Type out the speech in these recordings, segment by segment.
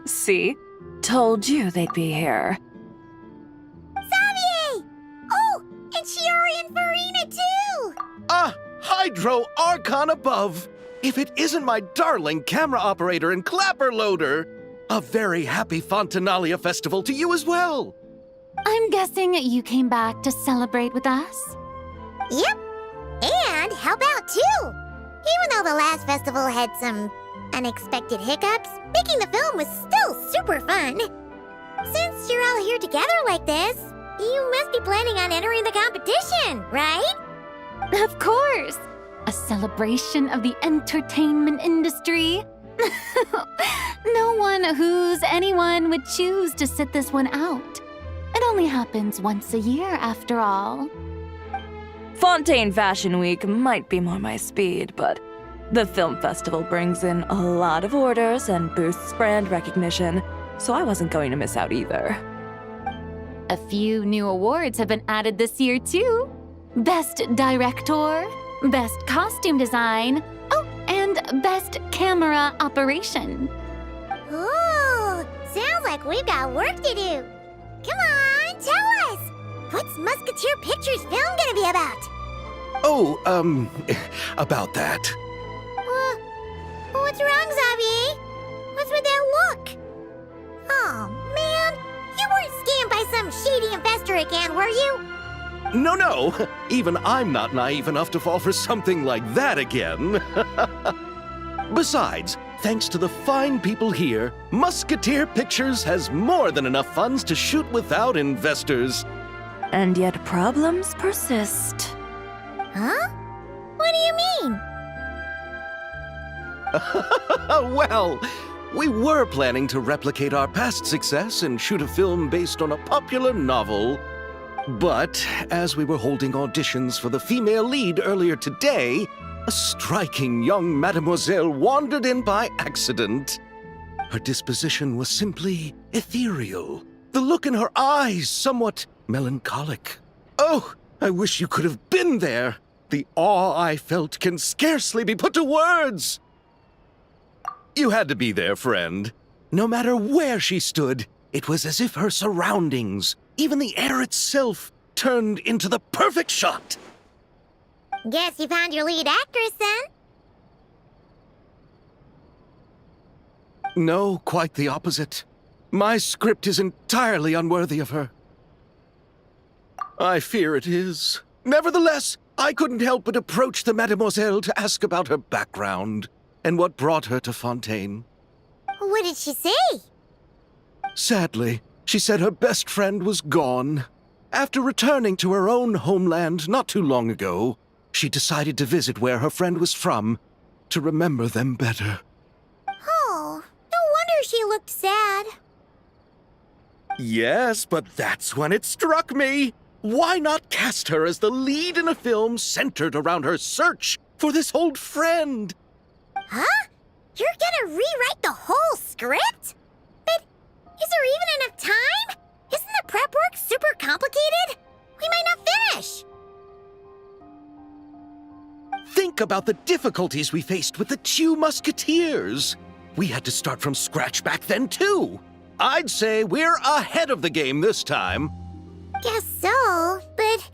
See? Told you they'd be here. Xavier! Oh, and Shiori and Farina too! Ah, Hydro Archon above! If it isn't my darling camera operator and clapper loader! A very happy Fontinalia Festival to you as well! I'm guessing you came back to celebrate with us? Yep. And how about two? Even though the last festival had some unexpected hiccups, making the film was still super fun. Since you're all here together like this, you must be planning on entering the competition, right? Of course! A celebration of the entertainment industry. No one who's anyone would choose to sit this one out. It only happens once a year, after all. Fontaine Fashion Week might be more my speed, but the film festival brings in a lot of orders and boosts brand recognition, so I wasn't going to miss out either. A few new awards have been added this year, too. Best Director, Best Costume Design, oh, and Best Camera Operation. Ooh, sounds like we've got work to do. Come on, tell us! What's Musketeer Pictures film gonna be about? Oh, about that. What's wrong, Xavier? What's with that look? Oh, man, you weren't scammed by some shady investor again, were you? No, even I'm not naive enough to fall for something like that again. Besides, thanks to the fine people here, Musketeer Pictures has more than enough funds to shoot without investors. And yet problems persist. Huh? What do you mean? Well, we were planning to replicate our past success and shoot a film based on a popular novel. But as we were holding auditions for the female lead earlier today, a striking young mademoiselle wandered in by accident. Her disposition was simply ethereal, the look in her eyes somewhat melancholic. Oh, I wish you could have been there. The awe I felt can scarcely be put to words. You had to be there, friend. No matter where she stood, it was as if her surroundings, even the air itself, turned into the perfect shot. Guess you found your lead actress, then? No, quite the opposite. My script is entirely unworthy of her. I fear it is. Nevertheless, I couldn't help but approach the mademoiselle to ask about her background and what brought her to Fontaine. What did she say? Sadly, she said her best friend was gone. After returning to her own homeland not too long ago, she decided to visit where her friend was from to remember them better. Oh, no wonder she looked sad. Yes, but that's when it struck me. Why not cast her as the lead in a film centered around her search for this old friend? Huh? You're gonna rewrite the whole script? But is there even enough time? Isn't the prep work super complicated? We might not finish. Think about the difficulties we faced with the two Musketeers. We had to start from scratch back then, too. I'd say we're ahead of the game this time. Guess so, but...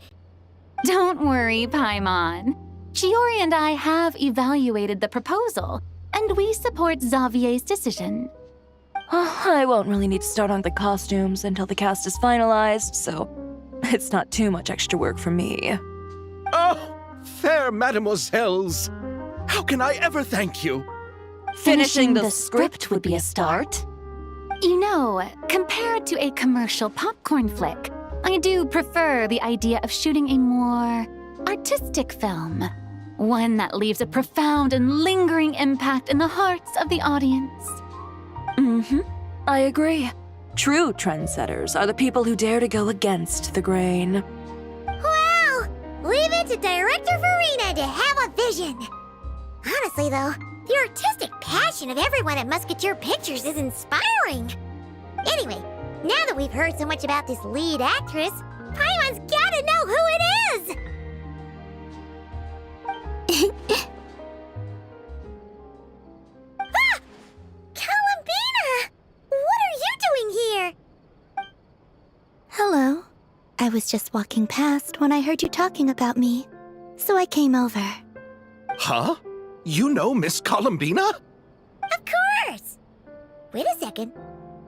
Don't worry, Paimon. Shiori and I have evaluated the proposal, and we support Xavier's decision. I won't really need to start on the costumes until the cast is finalized, so it's not too much extra work for me. Oh, fair mademoiselles. How can I ever thank you? Finishing the script would be a start. You know, compared to a commercial popcorn flick, I do prefer the idea of shooting a more artistic film. One that leaves a profound and lingering impact in the hearts of the audience. I agree. True trendsetters are the people who dare to go against the grain. Wow! Leave it to Director Farina to have a vision. Honestly, though, the artistic passion of everyone at Musketeer Pictures is inspiring. Anyway, now that we've heard so much about this lead actress, Paimon's gotta know who it is! Ah! Columbina! I was just walking past when I heard you talking about me, so I came over. Huh? You know Miss Columbina? Of course! Wait a second.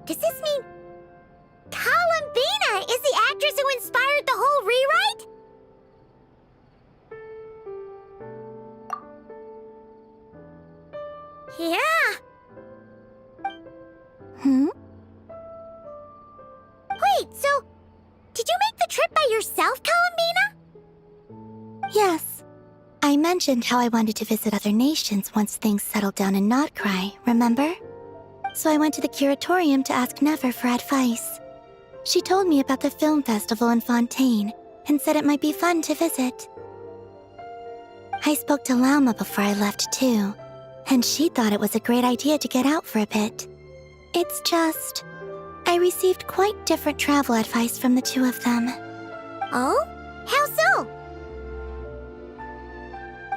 Does this mean Columbina is the actress who inspired the whole rewrite? Yeah. Wait, so did you make the trip by yourself, Columbina? Yes. I mentioned how I wanted to visit other nations once things settled down in Notcry, remember? So I went to the curatorium to ask Never for advice. She told me about the film festival in Fontaine and said it might be fun to visit. I spoke to Lauma before I left too, and she thought it was a great idea to get out for a bit. It's just, I received quite different travel advice from the two of them. Oh? How so?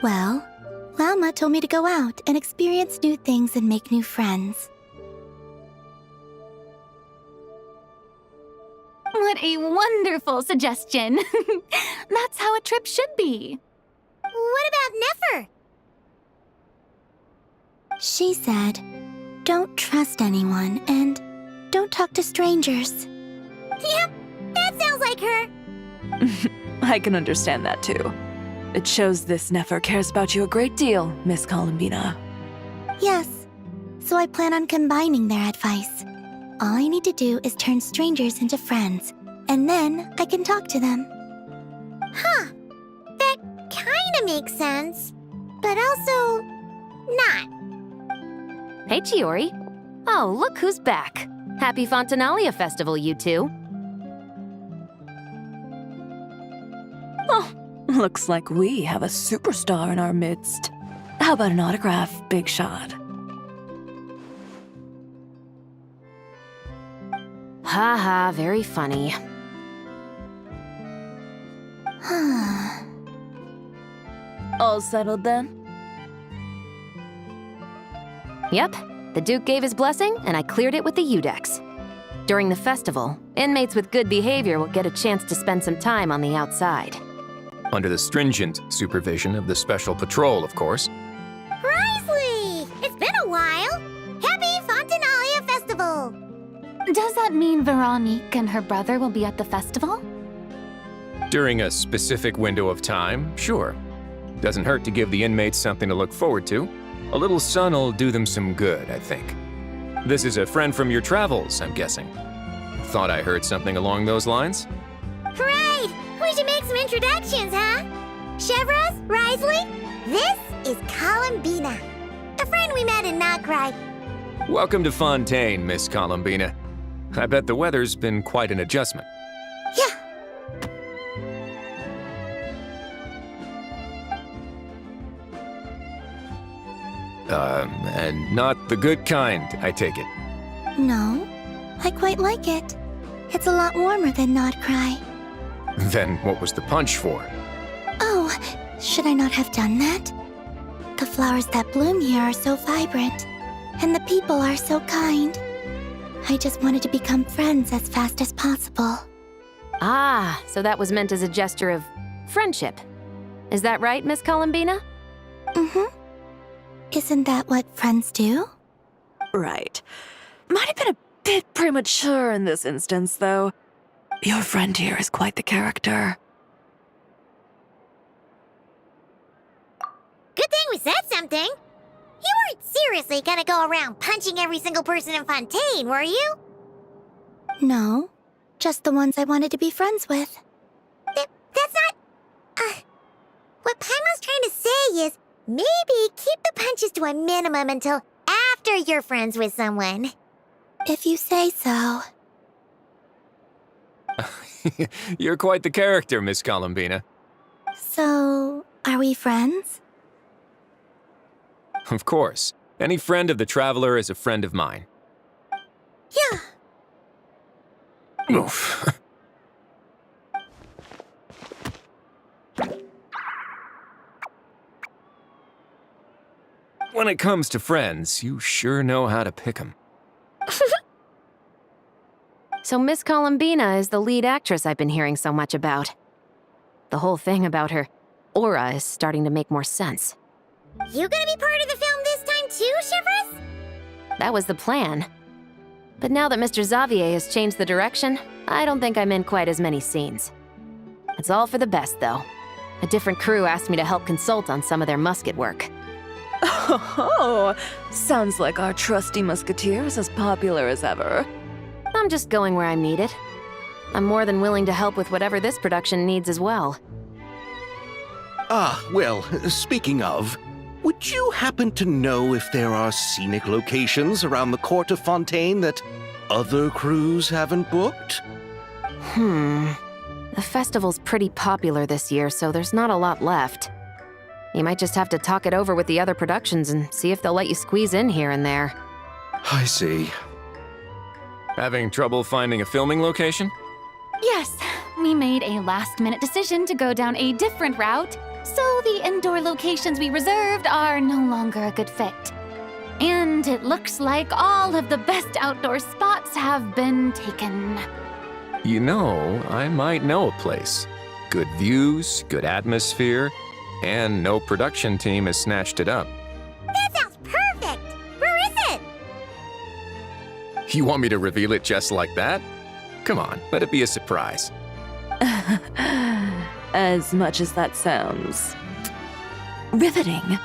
Well, Lauma told me to go out and experience new things and make new friends. What a wonderful suggestion. That's how a trip should be. What about Nefer? She said, don't trust anyone and don't talk to strangers. Yep, that sounds like her. I can understand that too. It shows this Nefer cares about you a great deal, Miss Columbina. Yes, so I plan on combining their advice. All I need to do is turn strangers into friends, and then I can talk to them. Huh, that kinda makes sense, but also not. Hey, Chiori. Oh, look who's back. Happy Fontinalia Festival, you two. Oh, looks like we have a superstar in our midst. How about an autograph, Big Shot? Ha, very funny. All settled then? Yep, the Duke gave his blessing, and I cleared it with the Udex. During the festival, inmates with good behavior will get a chance to spend some time on the outside. Under the stringent supervision of the Special Patrol, of course. Risley! It's been a while! Happy Fontinalia Festival! Does that mean Veronique and her brother will be at the festival? During a specific window of time, sure. Doesn't hurt to give the inmates something to look forward to. A little sun'll do them some good, I think. This is a friend from your travels, I'm guessing. Thought I heard something along those lines? Great! We should make some introductions, huh? Chevros, Risley, this is Columbina, a friend we met in Notcry. Welcome to Fontaine, Miss Columbina. I bet the weather's been quite an adjustment. Yeah. And not the good kind, I take it. No, I quite like it. It's a lot warmer than Notcry. Then what was the punch for? Oh, should I not have done that? The flowers that bloom here are so vibrant, and the people are so kind. I just wanted to become friends as fast as possible. Ah, so that was meant as a gesture of friendship. Is that right, Miss Columbina? Mm-hmm. Isn't that what friends do? Right. Might have been a bit premature in this instance, though. Your friend here is quite the character. Good thing we said something. You weren't seriously gonna go around punching every single person in Fontaine, were you? No, just the ones I wanted to be friends with. That's not... what Paimon's trying to say is, maybe keep the punches to a minimum until after you're friends with someone. If you say so. You're quite the character, Miss Columbina. So, are we friends? Of course. Any friend of the Traveler is a friend of mine. Yeah. Oof. When it comes to friends, you sure know how to pick 'em. So Miss Columbina is the lead actress I've been hearing so much about. The whole thing about her aura is starting to make more sense. You gonna be part of the film this time too, Shivers? That was the plan. But now that Mr. Xavier has changed the direction, I don't think I'm in quite as many scenes. It's all for the best, though. A different crew asked me to help consult on some of their musket work. Oh, sounds like our trusty musketeer is as popular as ever. I'm just going where I'm needed. I'm more than willing to help with whatever this production needs as well. Ah, well, speaking of, would you happen to know if there are scenic locations around the court of Fontaine that other crews haven't booked? The festival's pretty popular this year, so there's not a lot left. You might just have to talk it over with the other productions and see if they'll let you squeeze in here and there. I see. Having trouble finding a filming location? Yes, we made a last-minute decision to go down a different route, so the indoor locations we reserved are no longer a good fit. And it looks like all of the best outdoor spots have been taken. You know, I might know a place. Good views, good atmosphere, and no production team has snatched it up. That sounds perfect! Where is it? You want me to reveal it just like that? Come on, let it be a surprise. As much as that sounds riveting,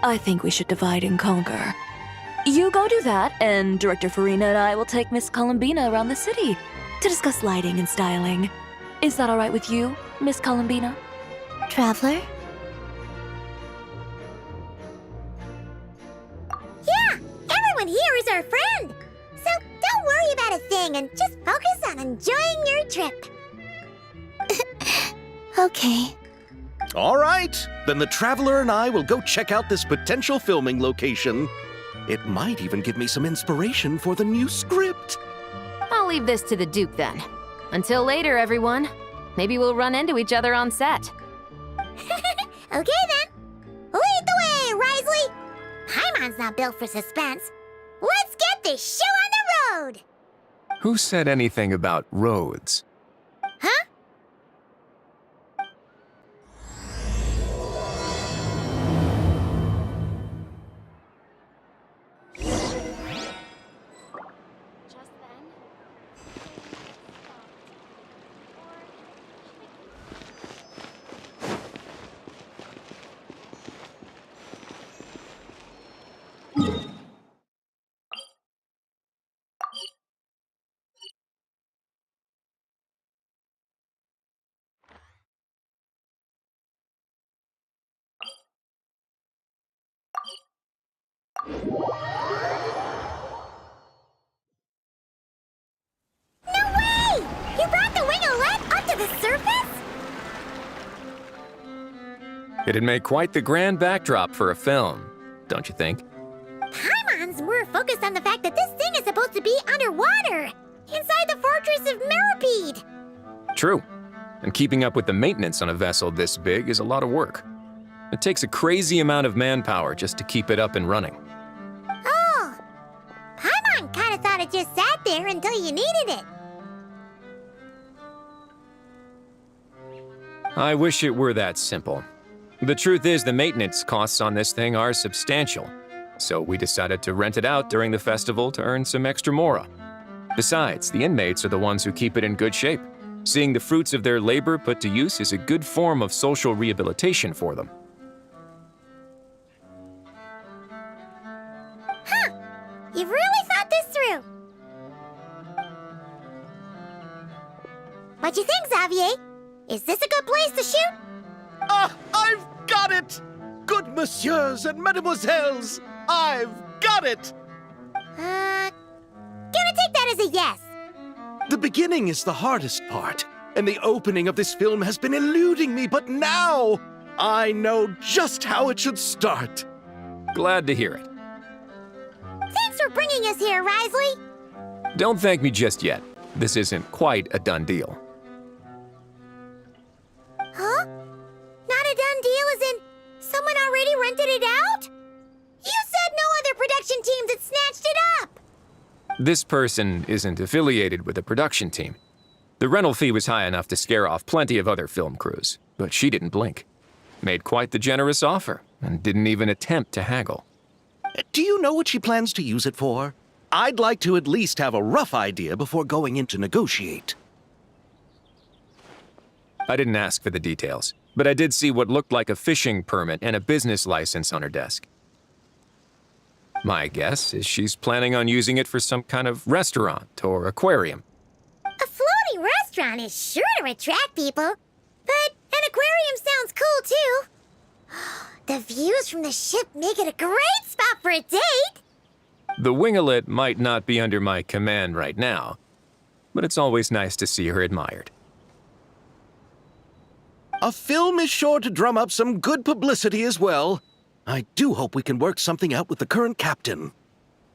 I think we should divide and conquer. You go do that, and Director Farina and I will take Miss Columbina around the city to discuss lighting and styling. Is that all right with you, Miss Columbina? Traveler? Yeah! Everyone here is our friend! So don't worry about a thing and just focus on enjoying your trip. Okay. All right, then the Traveler and I will go check out this potential filming location. It might even give me some inspiration for the new script. I'll leave this to the Duke then. Until later, everyone. Maybe we'll run into each other on set. Okay then. Lead the way, Risley! Paimon's not built for suspense. Let's get this show on the road! Who said anything about roads? Huh? No way! You brought the winglet up to the surface? It'd make quite the grand backdrop for a film, don't you think? Paimon's more focused on the fact that this thing is supposed to be underwater, inside the fortress of Mirapede. True. And keeping up with the maintenance on a vessel this big is a lot of work. It takes a crazy amount of manpower just to keep it up and running. Oh, Paimon kind of thought it just sat there until you needed it. I wish it were that simple. The truth is the maintenance costs on this thing are substantial, so we decided to rent it out during the festival to earn some extra mora. Besides, the inmates are the ones who keep it in good shape. Seeing the fruits of their labor put to use is a good form of social rehabilitation for them. Huh, you've really thought this through. What you think, Xavier? Is this a good place to shoot? Ah, I've got it! Good messieurs and mesdemoiselles, I've got it! Gonna take that as a yes. The beginning is the hardest part, and the opening of this film has been eluding me, but now I know just how it should start. Glad to hear it. Thanks for bringing us here, Risley. Don't thank me just yet. This isn't quite a done deal. Huh? Not a done deal as in someone already rented it out? You said no other production teams had snatched it up! This person isn't affiliated with the production team. The rental fee was high enough to scare off plenty of other film crews, but she didn't blink. Made quite the generous offer, and didn't even attempt to haggle. Do you know what she plans to use it for? I'd like to at least have a rough idea before going in to negotiate. I didn't ask for the details, but I did see what looked like a fishing permit and a business license on her desk. My guess is she's planning on using it for some kind of restaurant or aquarium. A floating restaurant is sure to attract people, but an aquarium sounds cool too. The views from the ship make it a great spot for a date. The winglet might not be under my command right now, but it's always nice to see her admired. A film is sure to drum up some good publicity as well. I do hope we can work something out with the current captain.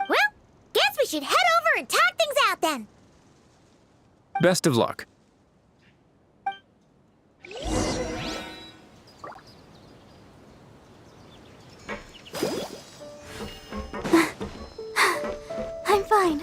Well, guess we should head over and talk things out then. Best of luck. I'm fine.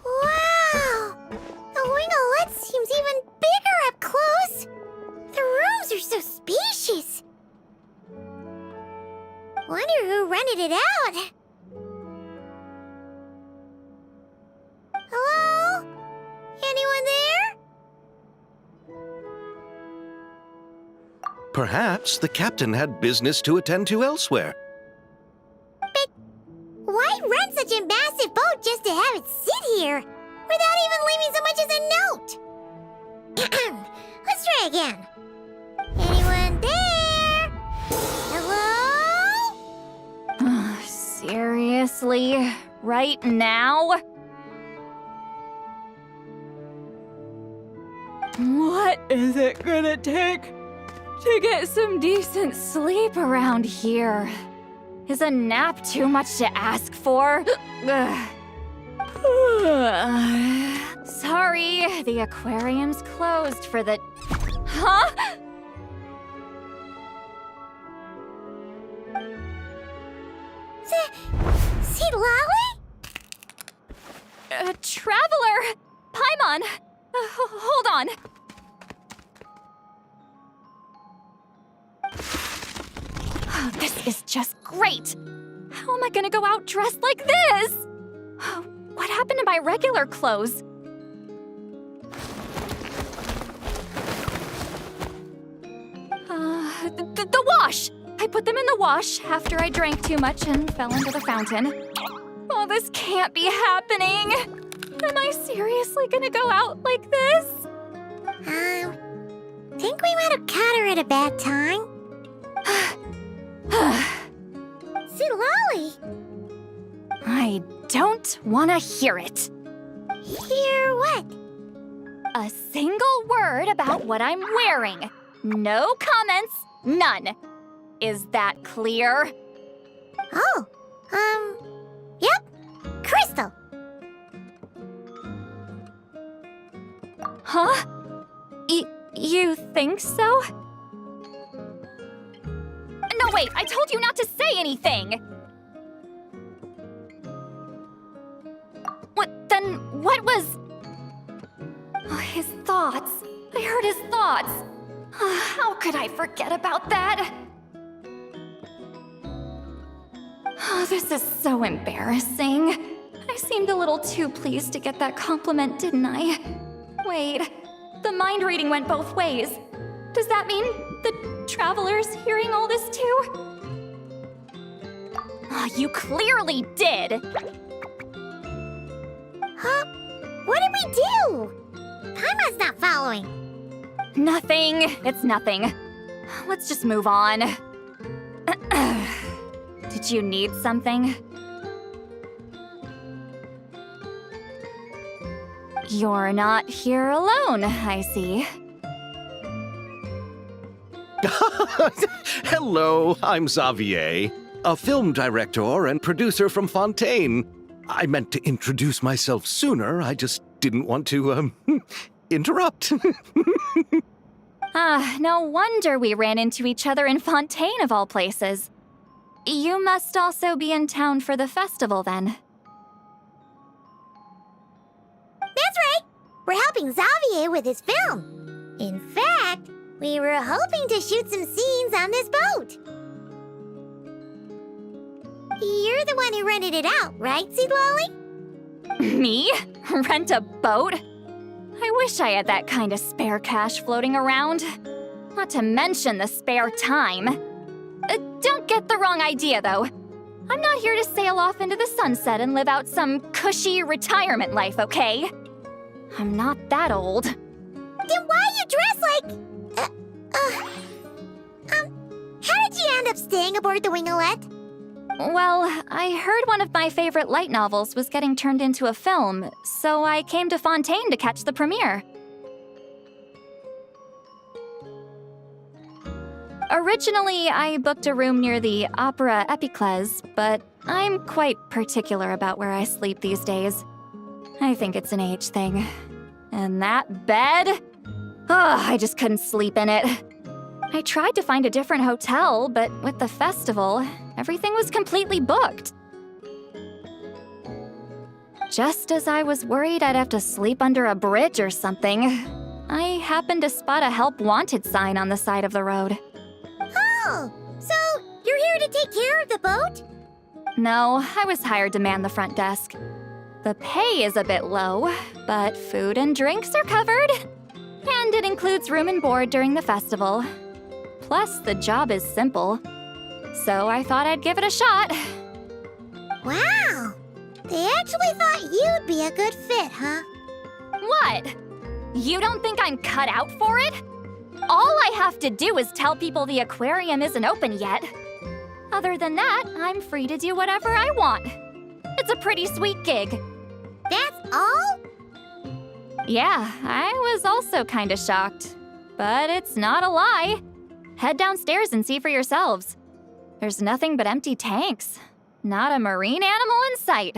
Wow! The winglet seems even bigger up close. The rooms are so spacious. Wonder who rented it out. Hello? Anyone there? Perhaps the captain had business to attend to elsewhere. But why rent such a massive boat just to have it sit here without even leaving so much as a note? Let's try again. Anyone there? Hello? Seriously? Right now? What is it gonna take to get some decent sleep around here? Is a nap too much to ask for? Sorry, the aquarium's closed for the... Huh? See Lolly? Traveler! Paimon! Hold on. This is just great! How am I gonna go out dressed like this? What happened to my regular clothes? The wash! I put them in the wash after I drank too much and fell into the fountain. Oh, this can't be happening! Am I seriously gonna go out like this? Think we might have caught her at a bad time. See Lolly? I don't want to hear it. Hear what? A single word about what I'm wearing. No comments, none. Is that clear? Oh, yep. Crystal. Huh? You think so? No, wait, I told you not to say anything! What was... Oh, his thoughts. I heard his thoughts. How could I forget about that? Oh, this is so embarrassing. I seemed a little too pleased to get that compliment, didn't I? Wait, the mind reading went both ways. Does that mean the traveler's hearing all this too? Oh, you clearly did! Huh? What did we do? Paimon's not following. Nothing. It's nothing. Let's just move on. Did you need something? You're not here alone, I see. Hello, I'm Xavier, a film director and producer from Fontaine. I meant to introduce myself sooner, I just didn't want to, interrupt. No wonder we ran into each other in Fontaine of all places. You must also be in town for the festival then. That's right. We're helping Xavier with his film. In fact, we were hoping to shoot some scenes on this boat. You're the one who rented it out, right, Seed Lolly? Me? Rent a boat? I wish I had that kind of spare cash floating around. Not to mention the spare time. Don't get the wrong idea, though. I'm not here to sail off into the sunset and live out some cushy retirement life, okay? I'm not that old. Then why you dress like... how did you end up staying aboard the Winglet? Well, I heard one of my favorite light novels was getting turned into a film, so I came to Fontaine to catch the premiere. Originally, I booked a room near the Opera Epiclese, but I'm quite particular about where I sleep these days. I think it's an age thing. And that bed? I just couldn't sleep in it. I tried to find a different hotel, but with the festival, everything was completely booked. Just as I was worried I'd have to sleep under a bridge or something, I happened to spot a help wanted sign on the side of the road. Oh, so you're here to take care of the boat? No, I was hired to man the front desk. The pay is a bit low, but food and drinks are covered. And it includes room and board during the festival. Plus, the job is simple. So I thought I'd give it a shot. Wow! They actually thought you'd be a good fit, huh? What? You don't think I'm cut out for it? All I have to do is tell people the aquarium isn't open yet. Other than that, I'm free to do whatever I want. It's a pretty sweet gig. That's all? Yeah, I was also kinda shocked. But it's not a lie. Head downstairs and see for yourselves. There's nothing but empty tanks. Not a marine animal in sight.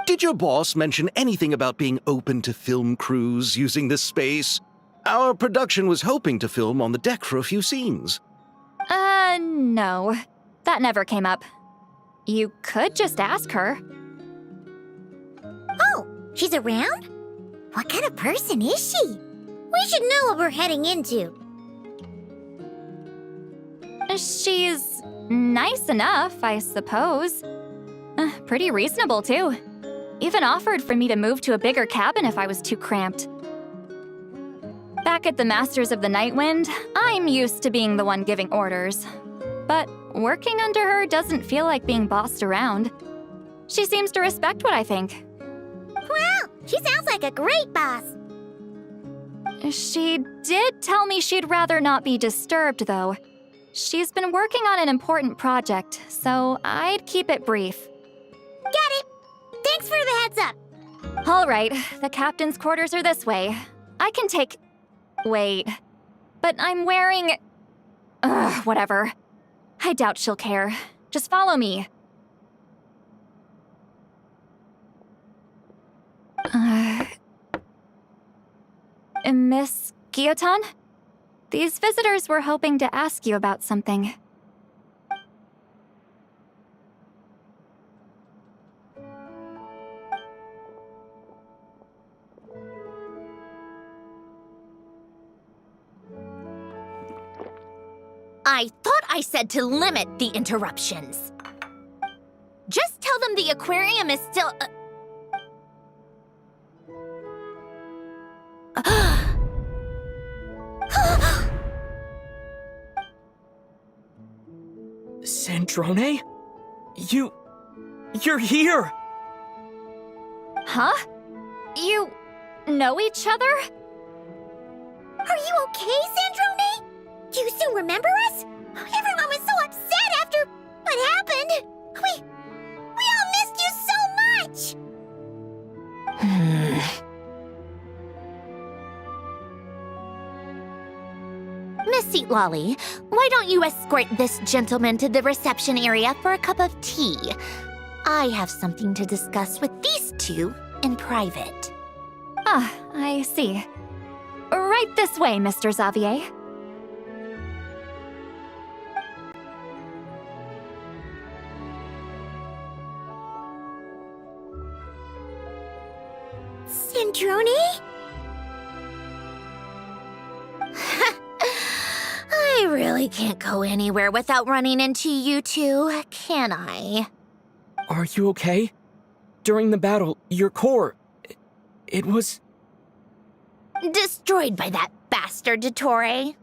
Did your boss mention anything about being open to film crews using this space? Our production was hoping to film on the deck for a few scenes. No. That never came up. You could just ask her. Oh, she's around? What kind of person is she? We should know what we're heading into. She's nice enough, I suppose. Pretty reasonable, too. Even offered for me to move to a bigger cabin if I was too cramped. Back at the Masters of the Night Wind, I'm used to being the one giving orders. But working under her doesn't feel like being bossed around. She seems to respect what I think. Wow, she sounds like a great boss. She did tell me she'd rather not be disturbed, though. She's been working on an important project, so I'd keep it brief. Got it. Thanks for the heads up. All right, the captain's quarters are this way. I can take... Wait. But I'm wearing... whatever. I doubt she'll care. Just follow me. Miss Guillotin? These visitors were hoping to ask you about something. I thought I said to limit the interruptions. Just tell them the aquarium is still... Sandrone? You're here! Huh? You know each other? Are you okay, Sandrone? Do you still remember us? Everyone was so upset after what happened. We all missed you so much. Miss Seat Lolly, why don't you escort this gentleman to the reception area for a cup of tea? I have something to discuss with these two in private. Ah, I see. Right this way, Mr. Xavier. Sandrone? I really can't go anywhere without running into you two, can I? Are you okay? During the battle, your core... It was... Destroyed by that bastard Dottore.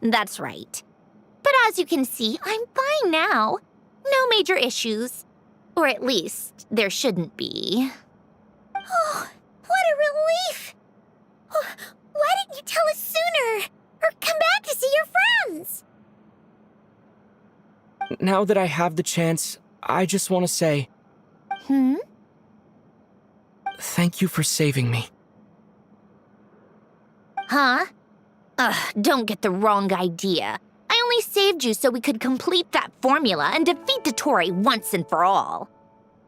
That's right. But as you can see, I'm fine now. No major issues. Or at least, there shouldn't be. Oh, what a relief! Oh, why didn't you tell us sooner? Or come back to see your friends? Now that I have the chance, I just want to say... Thank you for saving me. Huh? Don't get the wrong idea. I only saved you so we could complete that formula and defeat Dottore once and for all.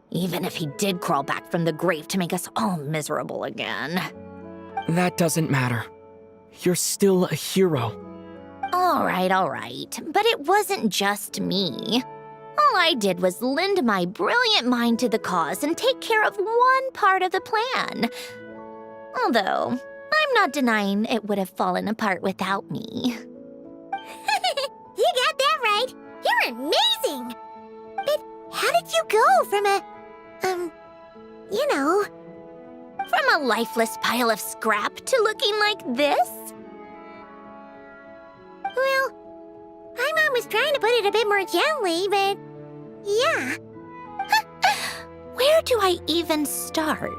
Even if he did crawl back from the grave to make us all miserable again. That doesn't matter. You're still a hero. All right. But it wasn't just me. All I did was lend my brilliant mind to the cause and take care of one part of the plan. Although, I'm not denying it would have fallen apart without me. You got that right. You're amazing. But how did you go from from a lifeless pile of scrap to looking like this? Well, my mom was trying to put it a bit more gently, but yeah. Where do I even start?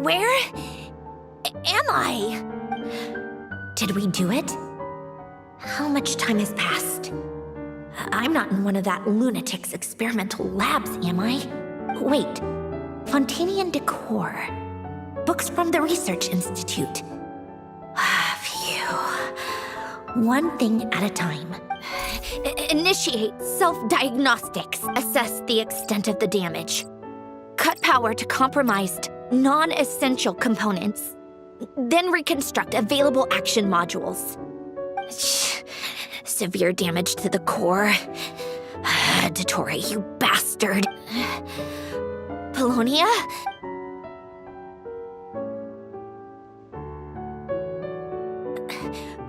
Where am I? Did we do it? How much time has passed? I'm not in one of that lunatic's experimental labs, am I? Wait, Fontanian decor. Books from the Research Institute. Phew. One thing at a time. Initiate self-diagnostics. Assess the extent of the damage. Cut power to compromised, non-essential components. Then reconstruct available action modules. Severe damage to the core. Dottore, you bastard. Polonia?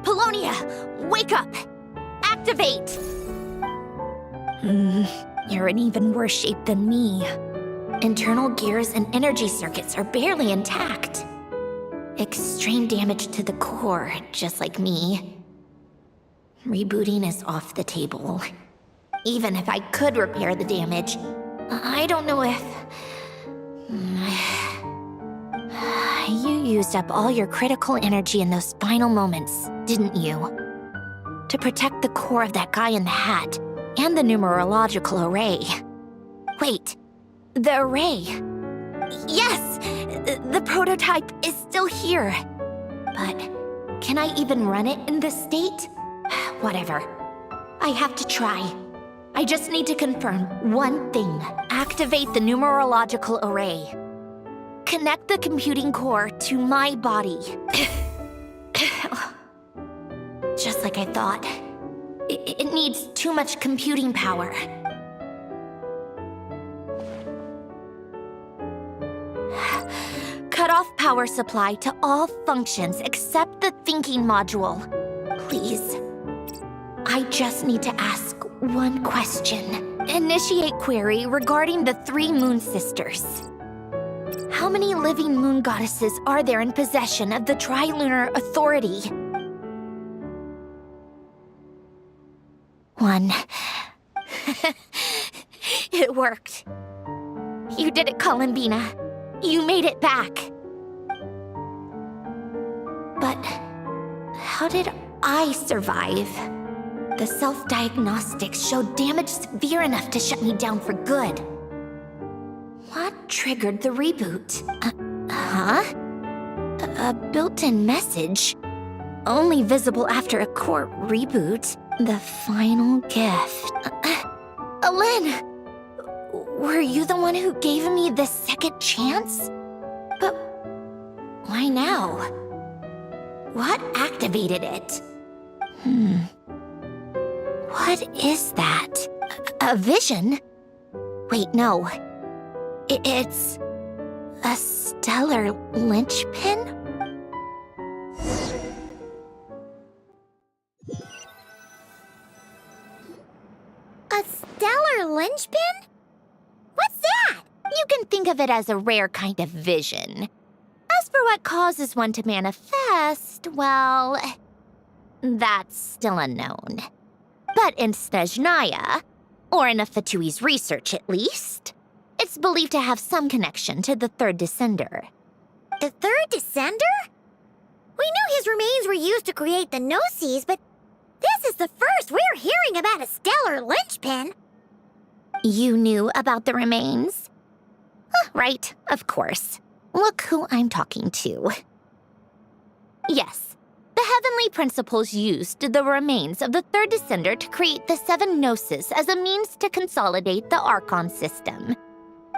Polonia, wake up! Activate! You're in even worse shape than me. Internal gears and energy circuits are barely intact. Extreme damage to the core, just like me. Rebooting is off the table. Even if I could repair the damage, I don't know if... You used up all your critical energy in those final moments, didn't you? To protect the core of that guy in the hat, and the numerological array. Wait, the array. Yes, the prototype is still here. But can I even run it in this state? Whatever. I have to try. I just need to confirm one thing. Activate the numerological array. Connect the computing core to my body. Just like I thought. It needs too much computing power. Cut off power supply to all functions except the thinking module. Please. I just need to ask one question. Initiate query regarding the 3 moon sisters. How many living moon goddesses are there in possession of the Trilunar Authority? 1. It worked. You did it, Columbina. You made it back. But how did I survive? The self-diagnostics showed damage severe enough to shut me down for good. What triggered the reboot? A built-in message. Only visible after a core reboot. The final gift. Alen! Were you the one who gave me the second chance? But why now? What activated it? What is that? A vision? Wait, no. It's a stellar linchpin? A stellar linchpin? What's that? You can think of it as a rare kind of vision. As for what causes one to manifest, well, that's still unknown. But in Snezhnaya, or in Afatui's research at least, it's believed to have some connection to the third descender. The third descender? We knew his remains were used to create the Gnosis, but this is the first we're hearing about a stellar linchpin. You knew about the remains? Right, of course. Look who I'm talking to. Yes, the Heavenly Principles used the remains of the third descender to create the 7 Gnosis as a means to consolidate the Archon system.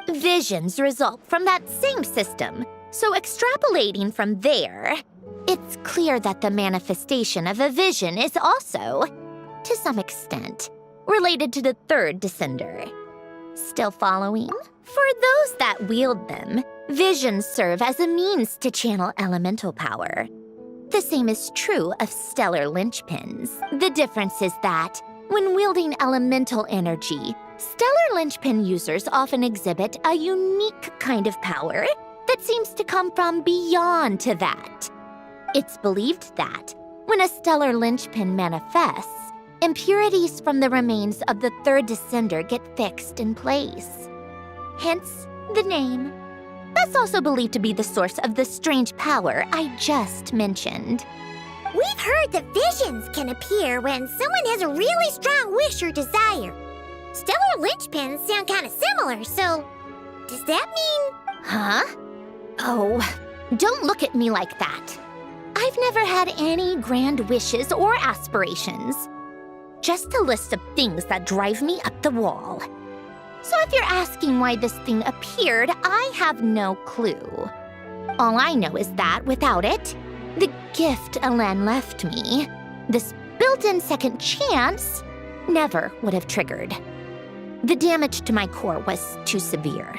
Visions result from that same system, so extrapolating from there, it's clear that the manifestation of a vision is also, to some extent, related to the third descender. Still following? For those that wield them, visions serve as a means to channel elemental power. The same is true of stellar linchpins. The difference is that, when wielding elemental energy, stellar linchpin users often exhibit a unique kind of power that seems to come from beyond to that. It's believed that, when a stellar linchpin manifests, impurities from the remains of the third descender get fixed in place. Hence, the name. That's also believed to be the source of the strange power I just mentioned. We've heard that visions can appear when someone has a really strong wish or desire. Stellar linchpins sound kind of similar, so does that mean... Huh? Oh, don't look at me like that. I've never had any grand wishes or aspirations. Just a list of things that drive me up the wall. So if you're asking why this thing appeared, I have no clue. All I know is that without it, the gift Alen left me, this built-in second chance, never would have triggered. The damage to my core was too severe.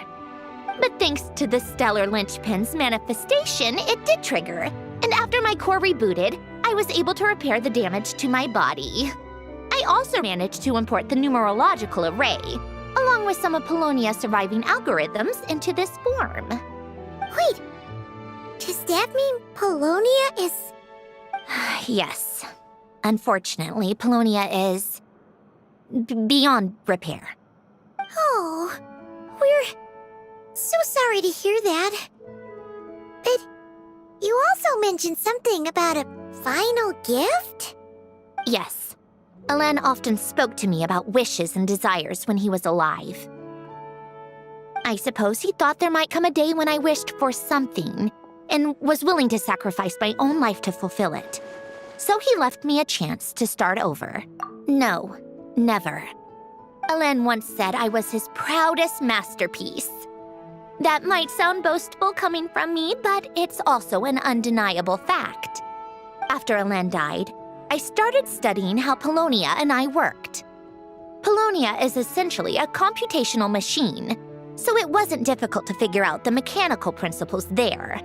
But thanks to the stellar linchpin's manifestation, it did trigger. And after my core rebooted, I was able to repair the damage to my body. I also managed to import the numerological array, along with some of Polonia's surviving algorithms, into this form. Wait, does that mean Polonia is... Yes. Unfortunately, Polonia is... beyond repair. Oh, we're so sorry to hear that. But you also mentioned something about a final gift? Yes. Alain often spoke to me about wishes and desires when he was alive. I suppose he thought there might come a day when I wished for something and was willing to sacrifice my own life to fulfill it. So he left me a chance to start over. No, never. Alain once said I was his proudest masterpiece. That might sound boastful coming from me, but it's also an undeniable fact. After Alain died, I started studying how Polonia and I worked. Polonia is essentially a computational machine, so it wasn't difficult to figure out the mechanical principles there.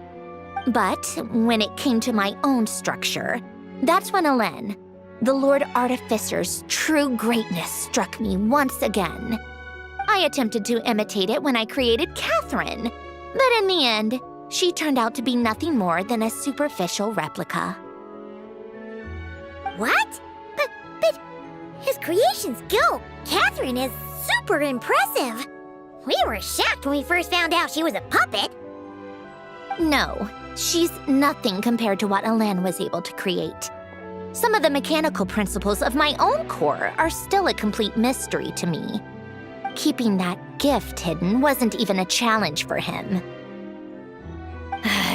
But when it came to my own structure, that's when Alain, the Lord Artificer's true greatness, struck me once again. I attempted to imitate it when I created Catherine, but in the end, she turned out to be nothing more than a superficial replica. What? But his creation skill, Catherine, is super impressive. We were shocked when we first found out she was a puppet. No, she's nothing compared to what Alain was able to create. Some of the mechanical principles of my own core are still a complete mystery to me. Keeping that gift hidden wasn't even a challenge for him.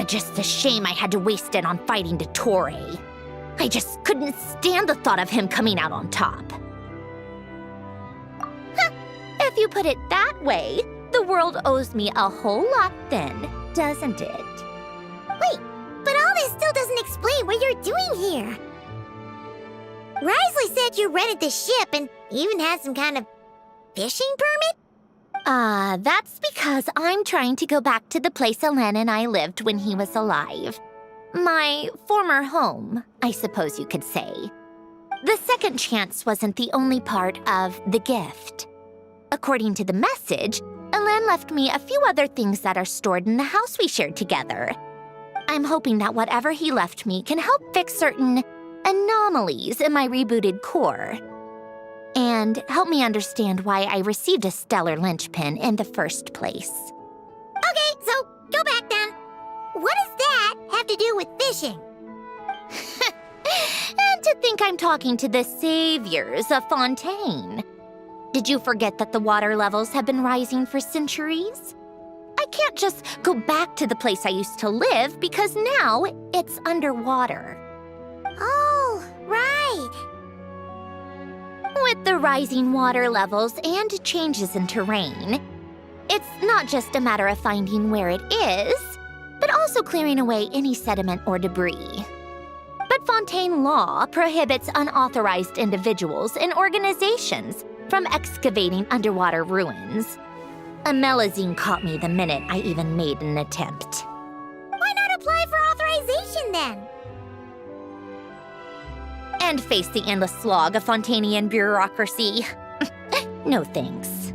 Just a shame I had to waste it on fighting Dottore. I just couldn't stand the thought of him coming out on top. If you put it that way, the world owes me a whole lot then, doesn't it? Wait, but all this still doesn't explain what you're doing here. Risley said you rented the ship and even had some kind of fishing permit? That's because I'm trying to go back to the place Alain and I lived when he was alive. My former home, I suppose you could say. The second chance wasn't the only part of the gift. According to the message, Alain left me a few other things that are stored in the house we shared together. I'm hoping that whatever he left me can help fix certain anomalies in my rebooted core. And help me understand why I received a stellar linchpin in the first place. Okay, so go back then. What does that have to do with fishing? And to think I'm talking to the saviors of Fontaine. Did you forget that the water levels have been rising for centuries? I can't just go back to the place I used to live because now it's underwater. Oh, right. With the rising water levels and changes in terrain, it's not just a matter of finding where it is, but also clearing away any sediment or debris. But Fontaine law prohibits unauthorized individuals and organizations from excavating underwater ruins. A Melazine caught me the minute I even made an attempt. Why not apply for authorization then? And face the endless slog of Fontainian bureaucracy. No thanks.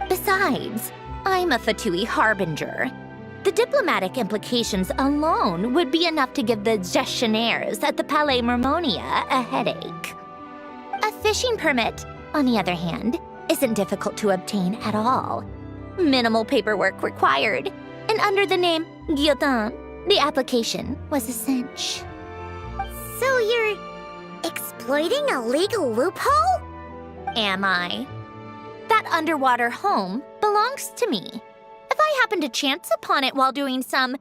Besides, I'm a Fatui harbinger. The diplomatic implications alone would be enough to give the gestionnaires at the Palais Mermonia a headache. A fishing permit, on the other hand, isn't difficult to obtain at all. Minimal paperwork required, and under the name Guillotin, the application was a cinch. So you're exploiting a legal loophole? Am I? That underwater home belongs to me. If I happen to chance upon it while doing some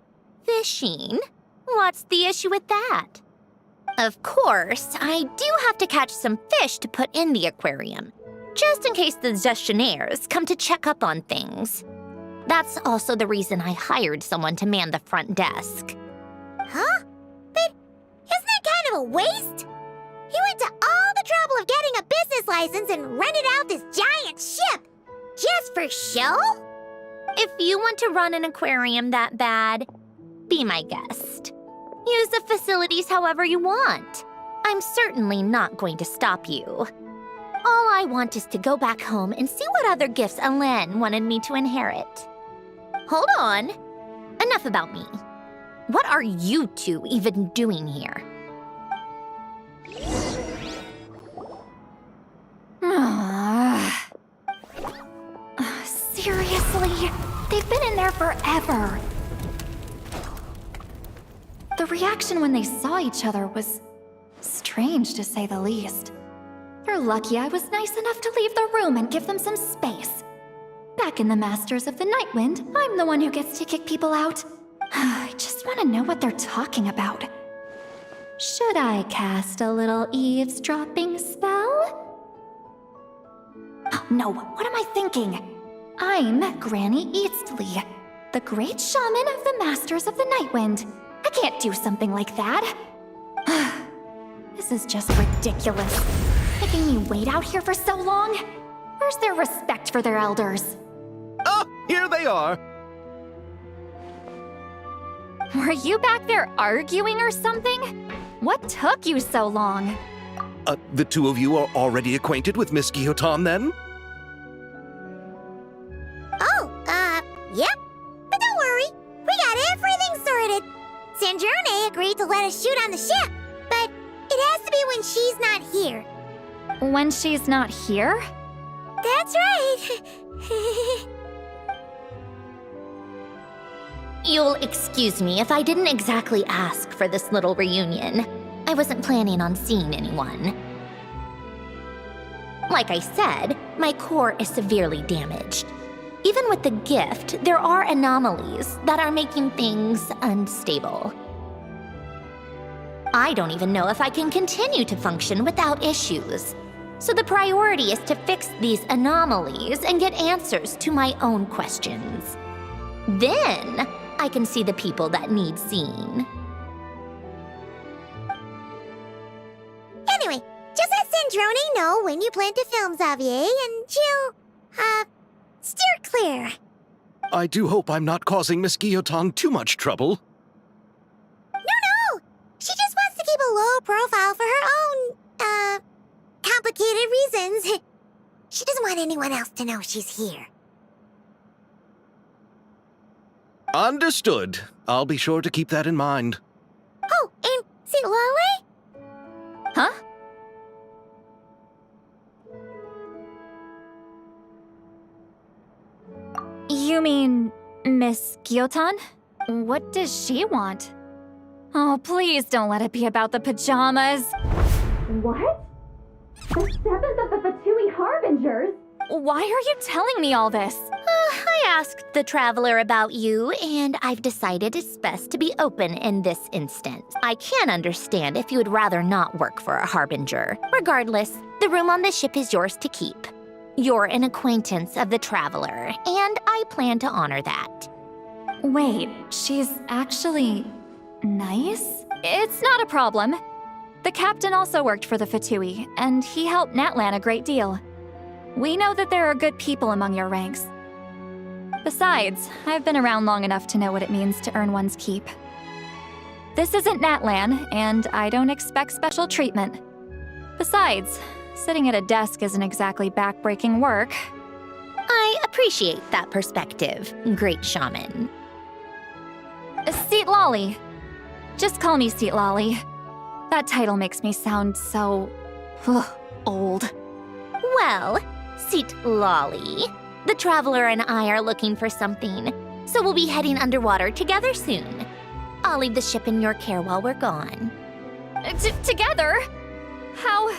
fishing, what's the issue with that? Of course, I do have to catch some fish to put in the aquarium, just in case the gestionnaires come to check up on things. That's also the reason I hired someone to man the front desk. Huh? But isn't that kind of a waste? He went to all the trouble of getting a business license and rented out this giant ship. Just for show? If you want to run an aquarium that bad, be my guest. Use the facilities however you want. I'm certainly not going to stop you. All I want is to go back home and see what other gifts Alain wanted me to inherit. Hold on. Enough about me. What are you two even doing here? Seriously? They've been in there forever. The reaction when they saw each other was strange, to say the least. You're lucky I was nice enough to leave the room and give them some space. Back in the Masters of the Nightwind, I'm the one who gets to kick people out. I just want to know what they're talking about. Should I cast a little eavesdropping spell? Oh, no, what am I thinking? I'm Granny Eastley, the great shaman of the Masters of the Nightwind. I can't do something like that. This is just ridiculous. Making me wait out here for so long? Where's their respect for their elders? Oh, here they are. Were you back there arguing or something? What took you so long? The two of you are already acquainted with Miss Guillotin, then? Oh, yep. But don't worry, we got everything sorted. Sandrone agreed to let us shoot on the ship, but it has to be when she's not here. When she's not here? That's right. You'll excuse me if I didn't exactly ask for this little reunion. I wasn't planning on seeing anyone. Like I said, my core is severely damaged. Even with the gift, there are anomalies that are making things unstable. I don't even know if I can continue to function without issues. So the priority is to fix these anomalies and get answers to my own questions. Then, I can see the people that need seeing. Anyway, just let Sandrone know when you plan to film Xavier, and she'll, steer clear. I do hope I'm not causing Miss Guillotin too much trouble. No! She just wants to keep a low profile for her own, complicated reasons. She doesn't want anyone else to know she's here. Understood. I'll be sure to keep that in mind. Oh, and see Lale? Huh? You mean Miss Guillotin? What does she want? Oh, please don't let it be about the pajamas. What? The 7th of the Fatui Harbingers? Why are you telling me all this? I asked the Traveler about you, and I've decided it's best to be open in this instance. I can understand if you would rather not work for a Harbinger. Regardless, the room on the ship is yours to keep. You're an acquaintance of the Traveler, and I plan to honor that. Wait, she's actually nice? It's not a problem. The captain also worked for the Fatui, and he helped Natlan a great deal. We know that there are good people among your ranks. Besides, I've been around long enough to know what it means to earn one's keep. This isn't Natlan, and I don't expect special treatment. Besides, sitting at a desk isn't exactly backbreaking work. I appreciate that perspective, great shaman. Seat Lolly. Just call me Seat Lolly. That title makes me sound so... old. Well, Seat Lolly, the Traveler and I are looking for something, so we'll be heading underwater together soon. I'll leave the ship in your care while we're gone. Together? How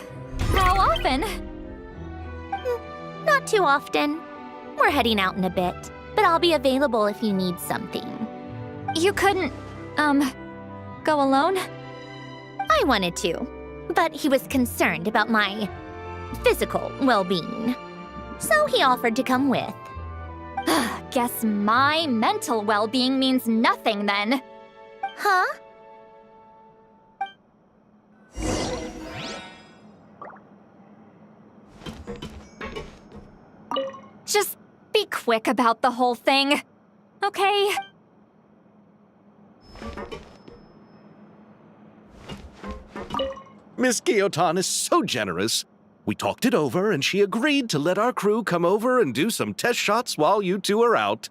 often? Not too often. We're heading out in a bit, but I'll be available if you need something. You couldn't, go alone? I wanted to, but he was concerned about my physical well-being. So he offered to come with. Guess my mental well-being means nothing then. Huh? Just be quick about the whole thing, okay? Miss Guillotin is so generous. We talked it over, and she agreed to let our crew come over and do some test shots while you two are out.